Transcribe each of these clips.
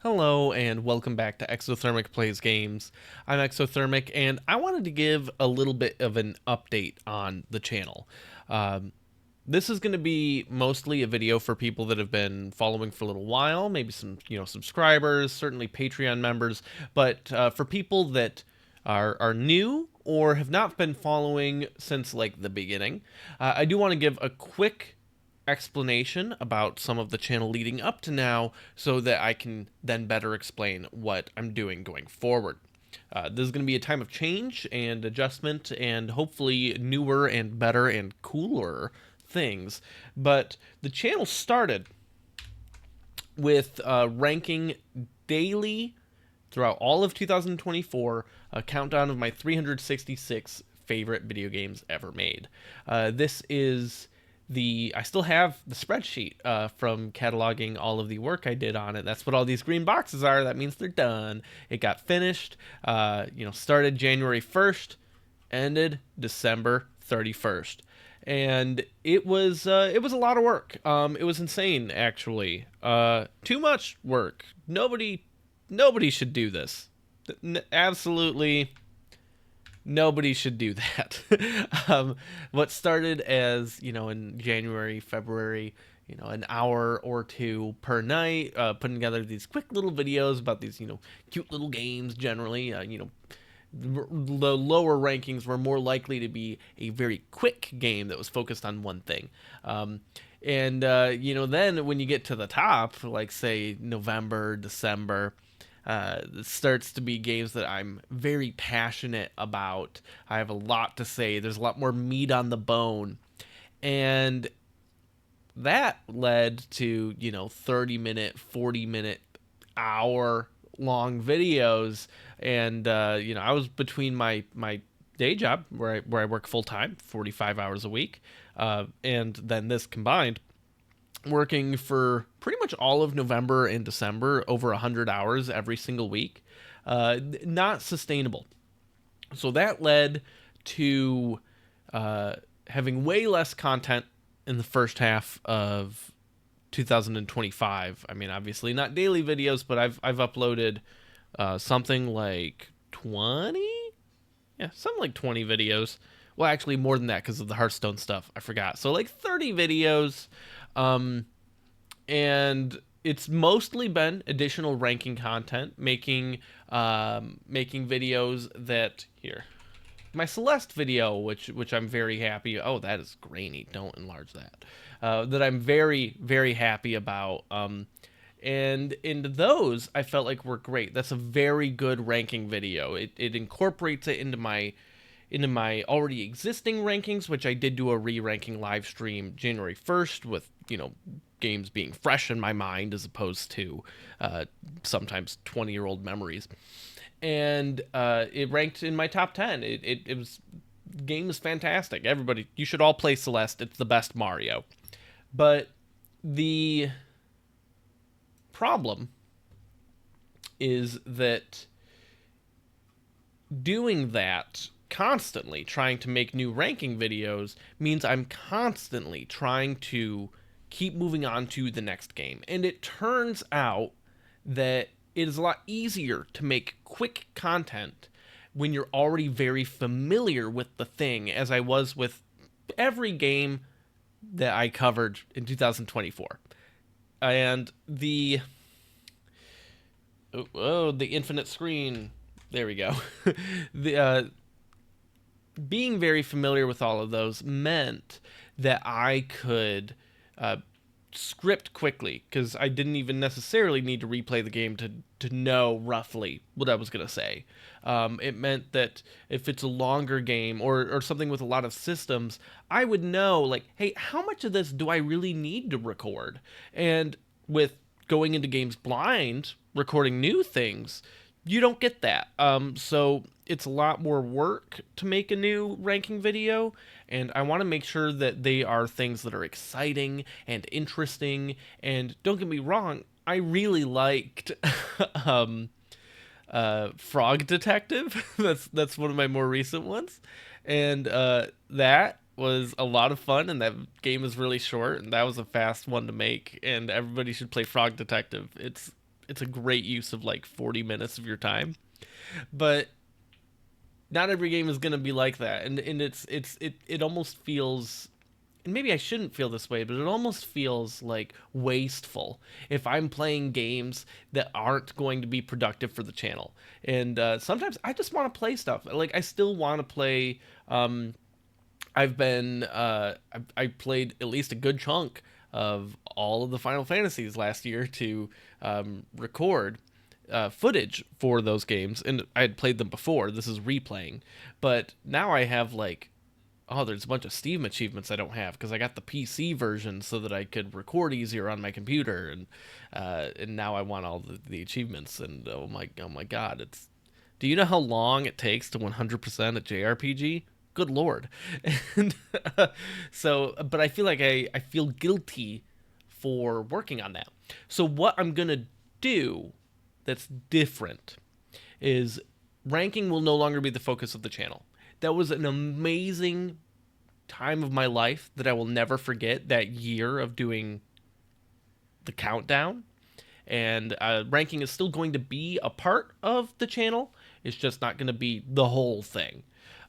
Hello and welcome back to Exothermic Plays Games. I'm Exothermic and I wanted to give a little bit of an update on the channel. Um, this is going to be mostly a video for people that have been following for a little while, maybe some subscribers, certainly Patreon members, but for people that are new or have not been following since like the beginning, I do want to give a quick explanation about some of the channel leading up to now so that I can then better explain what I'm doing going forward. This is going to be a time of change and adjustment and hopefully newer and better and cooler things. But the channel started with ranking daily throughout all of 2024 a countdown of my 366 favorite video games ever made. This is I still have the spreadsheet from cataloging all of the work I did on it. That's what all these green boxes are. That means they're done. It got finished. Started January 1st, ended December 31st, and it was a lot of work. It was insane, actually. Too much work. Nobody should do this. Absolutely nobody should do that. What started as, in January, February, an hour or two per night, putting together these quick little videos about these, cute little games generally, the lower rankings were more likely to be a very quick game that was focused on one thing. Then when you get to the top, like say November, December, it starts to be games that I'm very passionate about. I have a lot to say. There's a lot more meat on the bone. And that led to, 30-minute, 40-minute, hour-long videos. And, I was between my day job, where I work full-time, 45 hours a week, and then this combined, working for pretty much all of November and December, over 100 hours every single week. Not sustainable. So that led to having way less content in the first half of 2025. I mean, obviously not daily videos, but I've uploaded something like 20? Yeah, something like 20 videos. Well, actually more than that because of the Hearthstone stuff. I forgot. So like 30 videos. And it's mostly been additional ranking content, making videos that here. My Celeste video, which I'm very happy. Oh, that is grainy. Don't enlarge that. That I'm very, very happy about. And in those, I felt like were great. That's a very good ranking video. It incorporates it into my already existing rankings, which I did do a re-ranking live stream January 1st with, games being fresh in my mind as opposed to sometimes 20-year-old memories. And it ranked in my top 10. It was, the game is fantastic. Everybody, you should all play Celeste. It's the best Mario. But the problem is that doing that constantly, trying to make new ranking videos, means I'm constantly trying to keep moving on to the next game. And it turns out that it is a lot easier to make quick content when you're already very familiar with the thing, as I was with every game that I covered in 2024. And the infinite screen, there we go. The being very familiar with all of those meant that I could script quickly, because I didn't even necessarily need to replay the game to know roughly what I was going to say. It meant that if it's a longer game or something with a lot of systems, I would know, like, hey, how much of this do I really need to record? And with going into games blind, recording new things, you don't get that. So it's a lot more work to make a new ranking video, and I want to make sure that they are things that are exciting and interesting. And don't get me wrong, I really liked Frog Detective. That's one of my more recent ones, and that was a lot of fun. And that game is really short, and that was a fast one to make. And everybody should play Frog Detective. it's a great use of like 40 minutes of your time. But not every game is going to be like that, and it almost feels, and maybe I shouldn't feel this way, but it almost feels like wasteful if I'm playing games that aren't going to be productive for the channel. And sometimes I just want to play stuff. Like I still want to play. I played at least a good chunk of all of the Final Fantasies last year to record footage for those games, and I had played them before. This is replaying, but now I have like, oh, there's a bunch of Steam achievements I don't have because I got the PC version so that I could record easier on my computer, and now I want all the achievements. And oh my God, it's. Do you know how long it takes to 100% a JRPG? Good lord. And but I feel like I feel guilty for working on that. So what I'm gonna do that's different is ranking will no longer be the focus of the channel. That was an amazing time of my life that I will never forget, that year of doing the countdown. And ranking is still going to be a part of the channel. It's just not going to be the whole thing.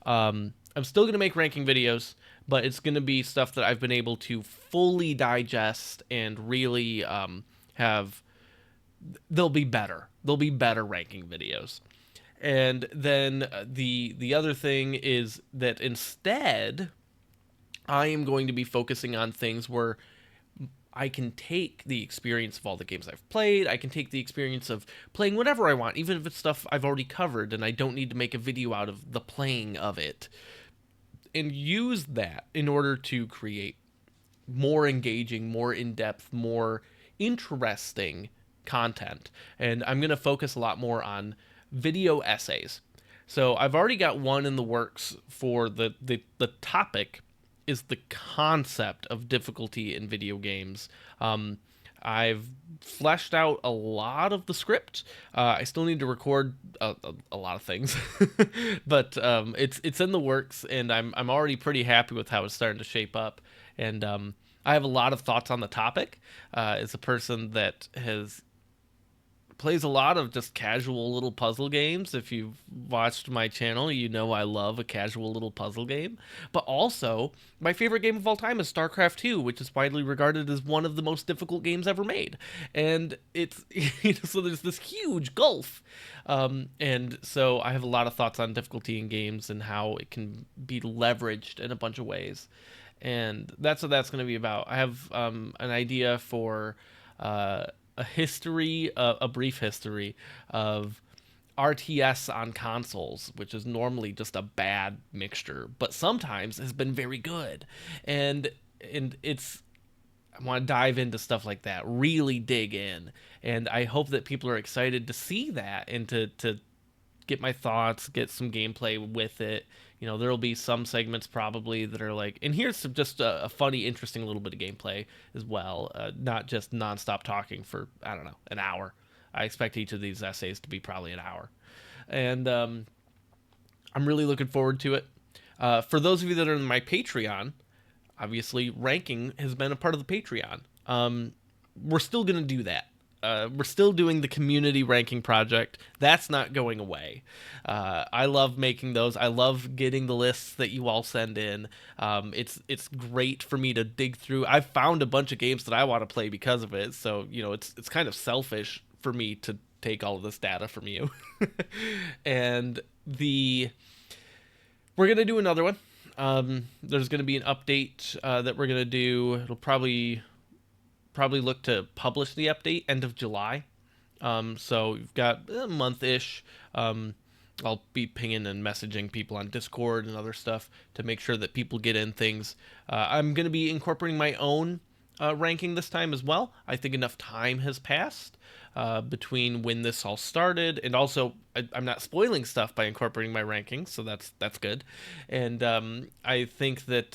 I'm still going to make ranking videos, but it's going to be stuff that I've been able to fully digest and really have. They'll be better. They'll be better ranking videos. And then the other thing is that instead, I am going to be focusing on things where I can take the experience of all the games I've played. I can take the experience of playing whatever I want, even if it's stuff I've already covered and I don't need to make a video out of the playing of it, and use that in order to create more engaging, more in-depth, more interesting content. And I'm going to focus a lot more on video essays. So I've already got one in the works for the topic is the concept of difficulty in video games. I've fleshed out a lot of the script. I still need to record a lot of things, but it's in the works, and I'm already pretty happy with how it's starting to shape up. And I have a lot of thoughts on the topic. As a person that has plays a lot of just casual little puzzle games. If you've watched my channel, you know I love a casual little puzzle game. But also, my favorite game of all time is StarCraft 2, which is widely regarded as one of the most difficult games ever made. And it's so there's this huge gulf. And so I have a lot of thoughts on difficulty in games and how it can be leveraged in a bunch of ways. And that's what that's going to be about. I have an idea for a history, a brief history of RTS on consoles, which is normally just a bad mixture, but sometimes has been very good. And it's I want to dive into stuff like that, really dig in, and I hope that people are excited to see that and to get my thoughts, get some gameplay with it. You know, there'll be some segments probably that are like, and here's some, just a funny, interesting little bit of gameplay as well, not just nonstop talking for, I don't know, an hour. I expect each of these essays to be probably an hour. And I'm really looking forward to it. For those of you that are in my Patreon, obviously ranking has been a part of the Patreon. We're still going to do that. We're still doing the community ranking project. That's not going away. I love making those. I love getting the lists that you all send in. It's great for me to dig through. I've found a bunch of games that I want to play because of it. So you know, it's kind of selfish for me to take all of this data from you. And we're gonna do another one. There's gonna be an update that we're gonna do. It'll probably look to publish the update end of July. So we've got a month-ish. I'll be pinging and messaging people on Discord and other stuff to make sure that people get in things. I'm going to be incorporating my own ranking this time as well. I think enough time has passed between when this all started, and also I'm not spoiling stuff by incorporating my rankings, so that's good. And I think that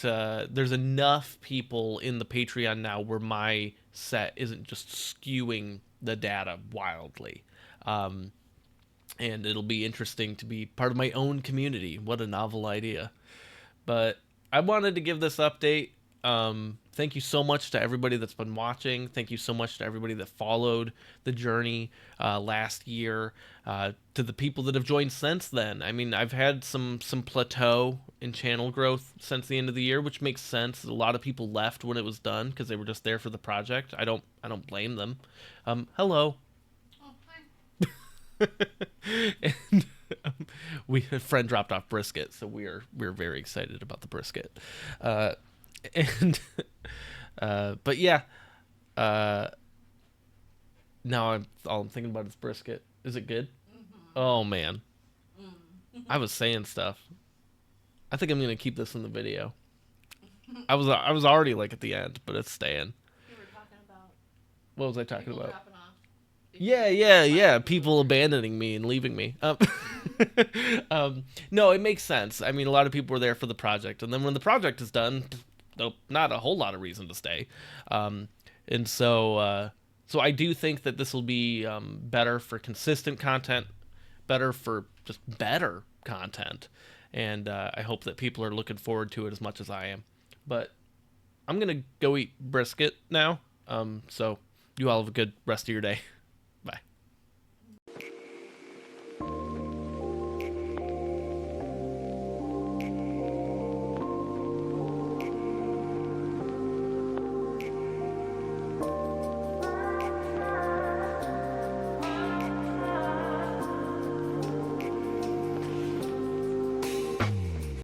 there's enough people in the Patreon now where my set isn't just skewing the data wildly. And it'll be interesting to be part of my own community. What a novel idea. But I wanted to give this update. thank you so much to everybody that's been watching. Thank you so much to everybody that followed the journey last year. To the people that have joined since then. I mean, I've had some plateau in channel growth since the end of the year, which makes sense. A lot of people left when it was done because they were just there for the project. I don't blame them. Hello. Oh, hi. And a friend dropped off brisket, so we're very excited about the brisket. Uh, and but yeah, uh, now all I'm thinking about is brisket. Is it good? Mm-hmm. Oh man, Mm. I was saying stuff. I think I'm gonna keep this in the video. I was already like at the end, but it's staying. You were talking about What was I talking people about? dropping off Yeah, because yeah, five yeah. people People were. abandoning me and leaving me. No, it makes sense. I mean, a lot of people were there for the project, and then when the project is done, nope, not a whole lot of reason to stay. Um, and so I do think that this will be better for consistent content, better for just better content, and I hope that people are looking forward to it as much as I am. But I'm gonna go eat brisket now. So you all have a good rest of your day.